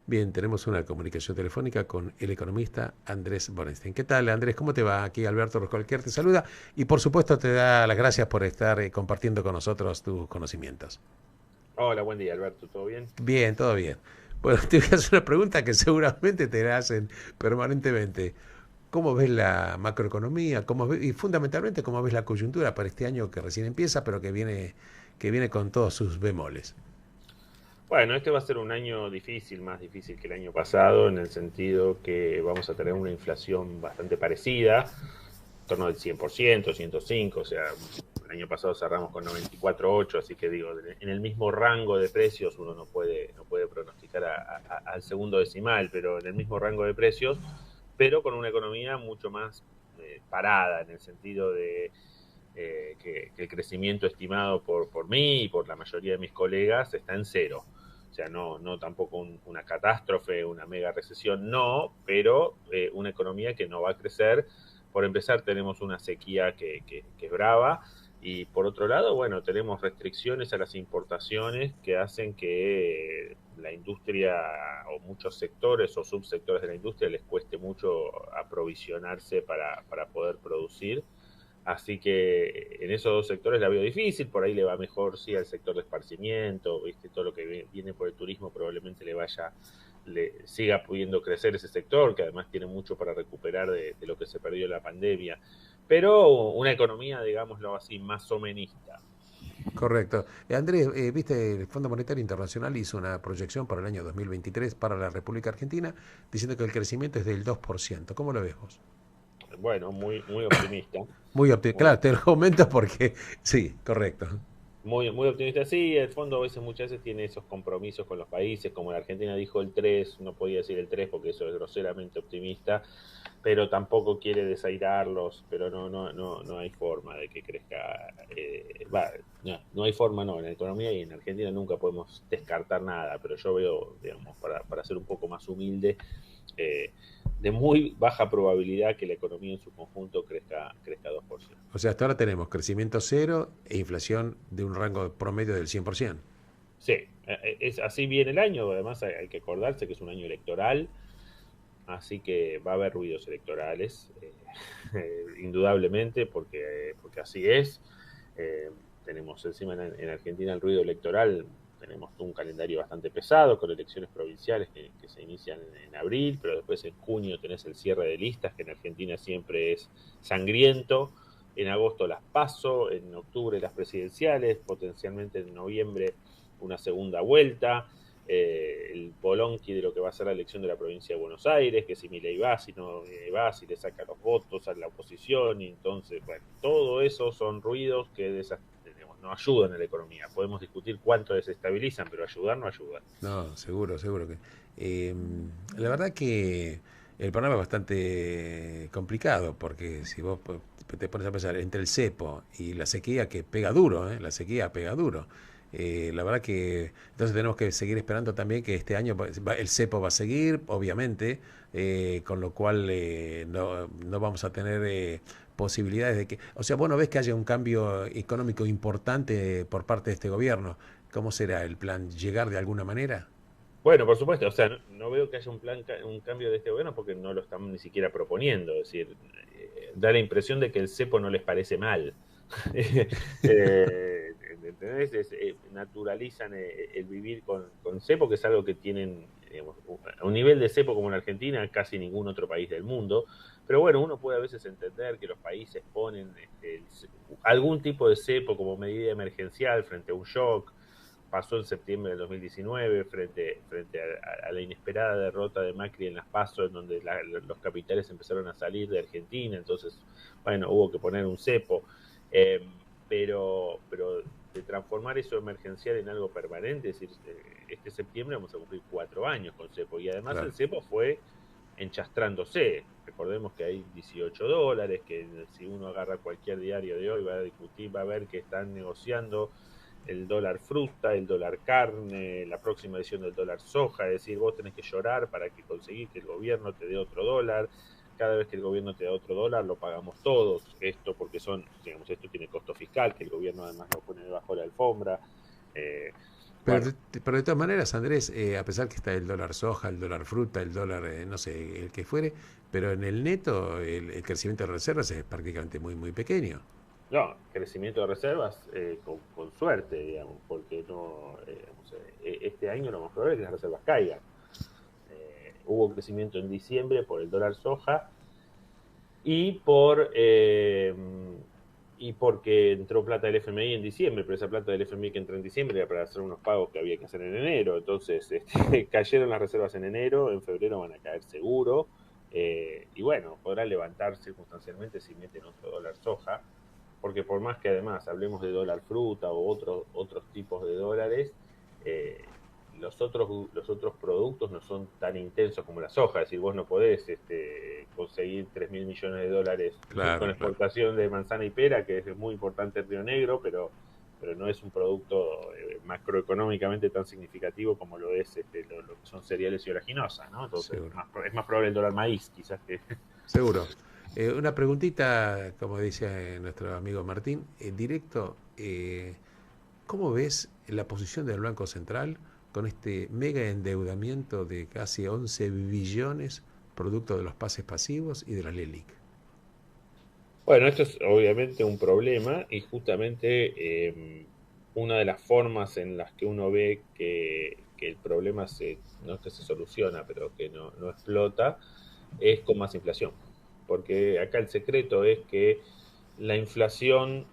Bien, tenemos una comunicación telefónica con el economista Andrés Borenstein. ¿Qué tal, Andrés? ¿Cómo te va? Aquí Alberto Roscolquier te saluda y por supuesto te da las gracias por estar compartiendo con nosotros tus conocimientos. Hola, buen día, Alberto, ¿todo bien? Bien, todo bien. Bueno, te voy a hacer una pregunta que seguramente te la hacen permanentemente. ¿Cómo ves la macroeconomía? Y fundamentalmente, ¿cómo ves la coyuntura para este año que recién empieza, pero que viene con todos sus bemoles? Bueno, este va a ser un año difícil, más difícil que el año pasado, en el sentido que vamos a tener una inflación bastante parecida, en torno del 100%, 105, o sea, el año pasado cerramos con 94,8, así que digo, en el mismo rango de precios uno no puede pronosticar al segundo decimal, pero en el mismo rango de precios, pero con una economía mucho más parada, en el sentido de que el crecimiento estimado por mí y por la mayoría de mis colegas está en cero. O sea, no tampoco una catástrofe, una mega recesión, no, pero una economía que no va a crecer. Por empezar, tenemos una sequía que es brava, y por otro lado, bueno, tenemos restricciones a las importaciones que hacen que la industria o muchos sectores o subsectores de la industria les cueste mucho aprovisionarse para poder producir. Así que en esos dos sectores la veo difícil, por ahí le va mejor sí al sector de esparcimiento, ¿viste? Todo lo que viene por el turismo probablemente le siga pudiendo crecer ese sector, que además tiene mucho para recuperar de lo que se perdió en la pandemia. Pero una economía, digámoslo así, más o menista. Correcto. Andrés, viste, el Fondo Monetario Internacional hizo una proyección para el año 2023 para la República Argentina, diciendo que el crecimiento es del 2%. ¿Cómo lo ves vos? Bueno, muy optimista. Muy optimista. Muy, Claro, te lo comento porque sí, correcto. muy optimista. Sí, el fondo a veces, muchas veces tiene esos compromisos con los países, como la Argentina dijo el 3, no podía decir el 3 porque eso es groseramente optimista, pero tampoco quiere desairarlos, pero no hay forma de que crezca. No hay forma, no, en la economía y en Argentina nunca podemos descartar nada, pero yo veo, digamos, para ser un poco más humilde, eh, de muy baja probabilidad que la economía en su conjunto crezca 2%. O sea, hasta ahora tenemos crecimiento cero e inflación de un rango promedio del 100%. Sí, es así viene el año, además hay que acordarse que es un año electoral, así que va a haber ruidos electorales, indudablemente, porque así es. Eh, Tenemos encima en Argentina el ruido electoral, tenemos un calendario bastante pesado con elecciones provinciales que se inician en abril, pero después en junio tenés el cierre de listas, que en Argentina siempre es sangriento. En agosto las PASO, en octubre las presidenciales, potencialmente en noviembre una segunda vuelta, el bolonqui de lo que va a ser la elección de la provincia de Buenos Aires, que si Milei va, si no va, si le saca los votos a la oposición, y entonces, bueno, todo eso son ruidos que digamos, no ayudan a la economía. Podemos discutir cuánto desestabilizan, pero ayudar no ayudan. No, seguro, seguro que. eh, la verdad que el panorama es bastante complicado, porque si vos te pones a pensar entre el cepo y la sequía, que pega duro, la sequía pega duro. La verdad que entonces tenemos que seguir esperando también que este año el cepo va a seguir, obviamente, con lo cual no vamos a tener posibilidades de que, o sea, vos no ves que haya un cambio económico importante por parte de este gobierno. ¿Cómo será el plan? ¿Llegar de alguna manera? Bueno, por supuesto, o sea, no veo que haya un cambio de este gobierno porque no lo están ni siquiera proponiendo. Es decir, da la impresión de que el cepo no les parece mal. ¿Entendés? Naturalizan el vivir con cepo, que es algo que tienen, digamos, a un nivel de cepo como en Argentina, casi ningún otro país del mundo. Pero bueno, uno puede a veces entender que los países ponen algún tipo de cepo como medida emergencial frente a un shock. Pasó en septiembre del 2019 frente a la inesperada derrota de Macri en las PASO, en donde los capitales empezaron a salir de Argentina, entonces, bueno, hubo que poner un cepo. Eh, pero de transformar eso emergencial en algo permanente, es decir, este septiembre vamos a cumplir 4 años con cepo, y además el Claro. cepo fue enchastrándose. Recordemos que hay $18, que si uno agarra cualquier diario de hoy va a discutir, va a ver que están negociando el dólar fruta, el dólar carne, la próxima edición del dólar soja. Es decir, vos tenés que llorar para que conseguir que el gobierno te dé otro dólar. Cada vez que el gobierno te da otro dólar, lo pagamos todos. Esto porque digamos, esto tiene costo fiscal, que el gobierno además lo pone debajo de la alfombra. Eh, Pero, Bueno, pero de todas maneras, Andrés, a pesar que está el dólar soja, el dólar fruta, el dólar, no sé, el que fuere, pero en el neto el crecimiento de reservas es prácticamente muy pequeño. no, crecimiento de reservas con suerte, digamos, porque no, digamos, este año lo más probable es que las reservas caigan. Hubo crecimiento en diciembre por el dólar soja y y porque entró plata del FMI en diciembre, pero esa plata del FMI que entró en diciembre era para hacer unos pagos que había que hacer en enero. Entonces, cayeron las reservas en enero, en febrero van a caer seguro. Y bueno, podrá levantar circunstancialmente si meten otro dólar soja, porque por más que además hablemos de dólar fruta o otros tipos de dólares, eh, los otros productos no son tan intensos como la soja. Es decir, vos no podés conseguir 3.000 millones de dólares con Claro, claro. exportación de manzana y pera, que es muy importante en Río Negro, pero no es un producto macroeconómicamente tan significativo como lo es lo que son cereales y oleaginosas, ¿no? Entonces, Seguro. es más probable el dólar maíz, quizás que... Seguro. Una preguntita, como dice nuestro amigo Martín, directo. ¿Cómo ves la posición del Banco Central con este mega endeudamiento de casi 11 billones producto de los pases pasivos y de la LELIC? Bueno, esto es obviamente un problema y justamente una de las formas en las que uno ve que el problema no es que se soluciona, pero que no explota, es con más inflación. Porque acá el secreto es que la inflación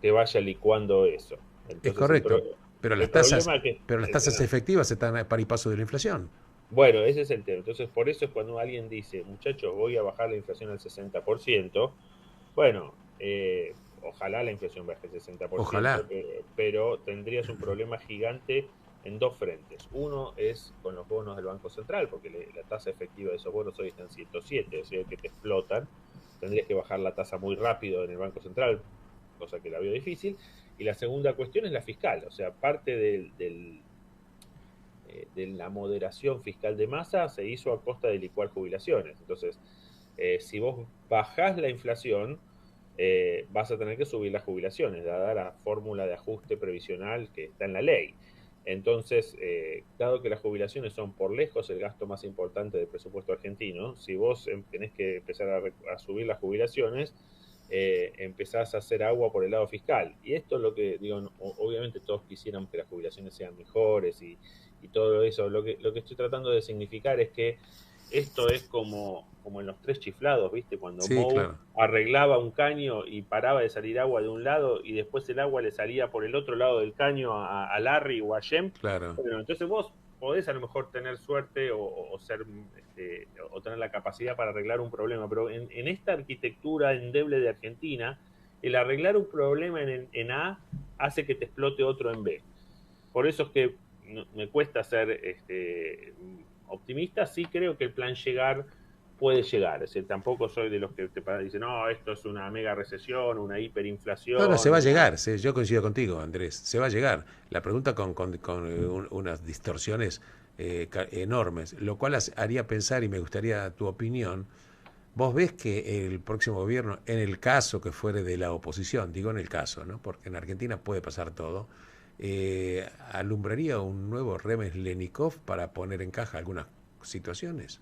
te vaya licuando eso. Es Entonces correcto, pero el problema es que... las tasas efectivas están a par y paso de la inflación. Bueno, ese es el tema. Entonces, por eso es cuando alguien dice, muchachos, voy a bajar la inflación al 60%. Bueno, ojalá la inflación baje al 60%, Ojalá. pero tendrías un problema gigante en dos frentes. Uno es con los bonos del Banco Central, porque la tasa efectiva de esos bonos hoy está en 107, es decir, que te explotan. Tendrías que bajar la tasa muy rápido en el Banco Central, cosa que la veo difícil. Y la segunda cuestión es la fiscal, o sea, parte de la moderación fiscal de masa se hizo a costa de licuar jubilaciones. Entonces, si vos bajás la inflación, vas a tener que subir las jubilaciones, dada la fórmula de ajuste previsional que está en la ley. Entonces, dado que las jubilaciones son por lejos el gasto más importante del presupuesto argentino, si vos tenés que empezar a subir las jubilaciones, empezás a hacer agua por el lado fiscal. Y esto es lo que, digo, obviamente todos quisiéramos que las jubilaciones sean mejores y todo eso. Lo que estoy tratando de significar es que esto es como en los tres chiflados, ¿viste? Cuando Sí, Moe claro, arreglaba un caño y paraba de salir agua de un lado y después el agua le salía por el otro lado del caño a Larry o a Jem. claro. Bueno, entonces vos podés a lo mejor tener suerte o ser o tener la capacidad para arreglar un problema, pero en esta arquitectura endeble de Argentina, el arreglar un problema en A hace que te explote otro en B. Por eso es que me cuesta ser optimista. Sí creo que el plan llegar puede llegar. Es decir, tampoco soy de los que te dicen, no, esto es una mega recesión, una No, no, se hiperinflación, va a una... llegar. Yo coincido contigo, Andrés. Se va a llegar. La pregunta con unas distorsiones enormes, lo cual haría pensar, y me gustaría tu opinión. ¿Vos ves que el próximo gobierno, en el caso que fuere de la oposición, digo en el caso, ¿no? Porque en Argentina puede pasar todo, alumbraría un nuevo Remes-Lenikov para poner en caja algunas situaciones?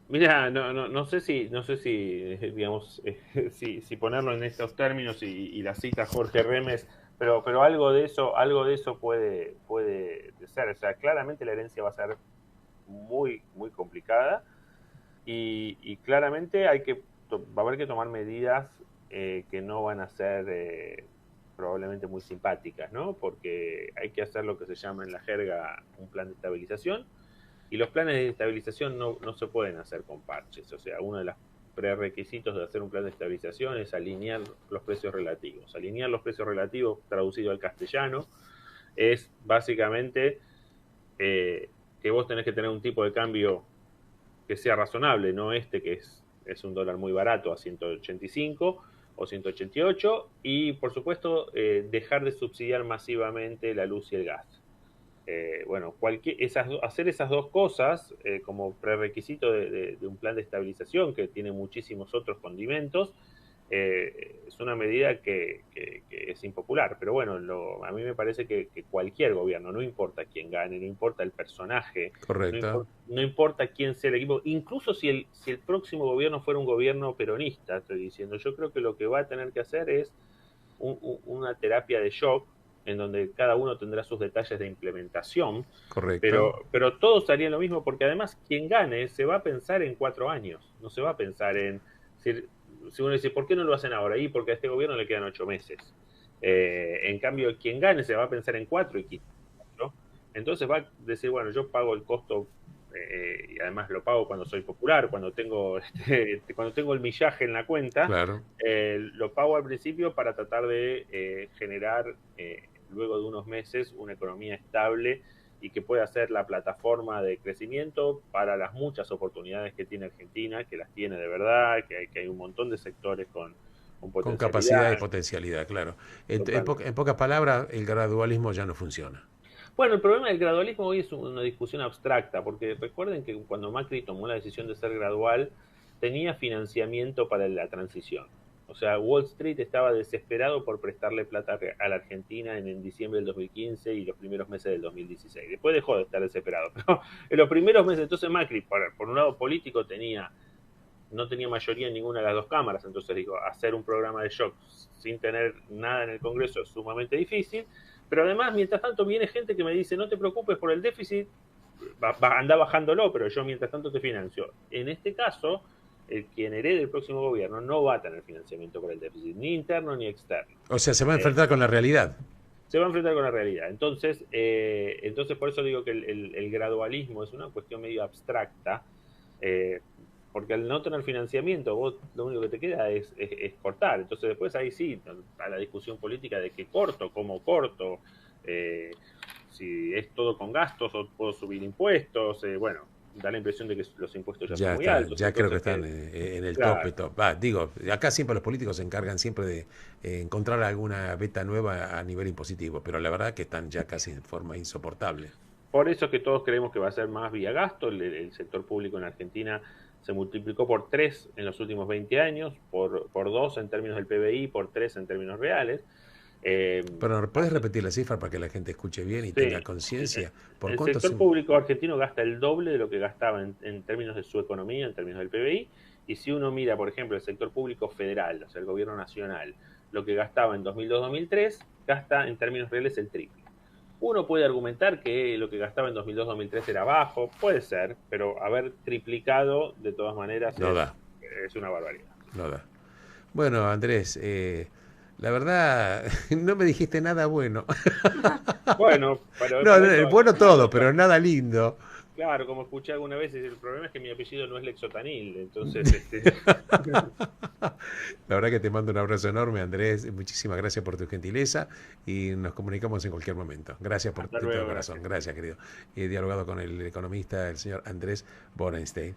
Mira, no sé si digamos, si ponerlo en estos términos y la cita Jorge Remes, pero algo de eso puede ser. O sea, claramente la herencia va a ser muy complicada y claramente va a haber que tomar medidas que no van a ser probablemente muy simpáticas, ¿no? Porque hay que hacer lo que se llama en la jerga un plan de estabilización y los planes de estabilización no se pueden hacer con parches. O sea, uno de los prerequisitos de hacer un plan de estabilización es alinear los precios relativos. Alinear los precios relativos, traducido al castellano, es básicamente que vos tenés que tener un tipo de cambio que sea razonable, no que es un dólar muy barato a 185 o 188, y por supuesto dejar de subsidiar masivamente la luz y el gas. Bueno, hacer esas dos cosas como prerequisito de un plan de estabilización que tiene muchísimos otros condimentos, es una medida que es impopular. Pero bueno, a mí me parece que cualquier gobierno, no importa quién gane, no importa el personaje, Correcto. no importa quién sea el equipo, incluso si el próximo gobierno fuera un gobierno peronista, estoy diciendo, yo creo que lo que va a tener que hacer es una terapia de shock en donde cada uno tendrá sus detalles de implementación, Correcto. pero todos harían lo mismo, porque además quien gane se va a pensar en 4 años, no se va a pensar en, si uno dice, ¿por qué no lo hacen ahora? Y porque a este gobierno le quedan 8 meses. En cambio, quien gane se va a pensar en 4 y 15, ¿no? Entonces va a decir, bueno, yo pago el costo, y además lo pago cuando soy popular, cuando tengo el millaje en la cuenta, Claro. lo pago al principio para tratar de generar, luego de unos meses, una economía estable y que pueda ser la plataforma de crecimiento para las muchas oportunidades que tiene Argentina, que las tiene de verdad, que hay un montón de sectores con Con capacidad y potencialidad. potencialidad, claro. Totalmente. En pocas palabras, el gradualismo ya no funciona. Bueno, el problema del gradualismo hoy es una discusión abstracta, porque recuerden que cuando Macri tomó la decisión de ser gradual, tenía financiamiento para la transición. O sea, Wall Street estaba desesperado por prestarle plata a la Argentina en diciembre del 2015 y los primeros meses del 2016. Después dejó de estar desesperado, pero en los primeros meses, entonces Macri, por un lado político, no tenía mayoría en ninguna de las dos cámaras, entonces digo, hacer un programa de shock sin tener nada en el Congreso es sumamente difícil, pero además, mientras tanto, viene gente que me dice, no te preocupes por el déficit, anda bajándolo, pero yo mientras tanto te financio. En este caso, quien herede el próximo gobierno no va a tener financiamiento por el déficit, ni interno ni externo. O sea, se va a Eh, enfrentar con la realidad. Se va a enfrentar con la realidad. Entonces por eso digo que el gradualismo es una cuestión medio abstracta, eh, porque al no tener financiamiento, vos lo único que te queda es cortar. Entonces después ahí sí, a la discusión política de qué corto, cómo corto, eh, si es todo con gastos o puedo subir impuestos, bueno, da la impresión de que los impuestos ya son Ya muy está, altos, ya creo que entonces están en el tope. claro, Top. Va, digo, acá siempre los políticos se encargan siempre de encontrar alguna beta nueva a nivel impositivo, pero la verdad que están ya casi en forma insoportable. por eso es que todos creemos que va a ser más vía gasto. El sector público en Argentina se multiplicó por 3 en los últimos 20 años, por 2 en términos del PBI, por 3 en términos reales. Eh, Pero ¿puedes hace, repetir la cifra para que la gente escuche bien y tenga sí, conciencia? ¿Por el cuánto sector se... público argentino gasta el doble de lo que gastaba en términos de su economía, en términos del PBI. Y si uno mira, por ejemplo, el sector público federal, o sea, el gobierno nacional, lo que gastaba en 2002-2003, gasta en términos reales el triple. Uno puede argumentar que lo que gastaba en 2002-2003 era bajo, puede ser, pero haber triplicado de todas maneras No da, es una barbaridad. no da. Bueno, Andrés, la verdad, no me dijiste nada bueno. Bueno, pero No, para eso, bueno todo, pero nada lindo. claro, como escuché alguna vez, el problema es que mi apellido no es Lexotanil, entonces, La verdad que te mando un abrazo enorme, Andrés. Muchísimas gracias por tu gentileza y nos comunicamos en cualquier momento. Gracias hasta de todo luego, corazón. gracias. Gracias, querido. He dialogado con el economista, el señor Andrés Borenstein.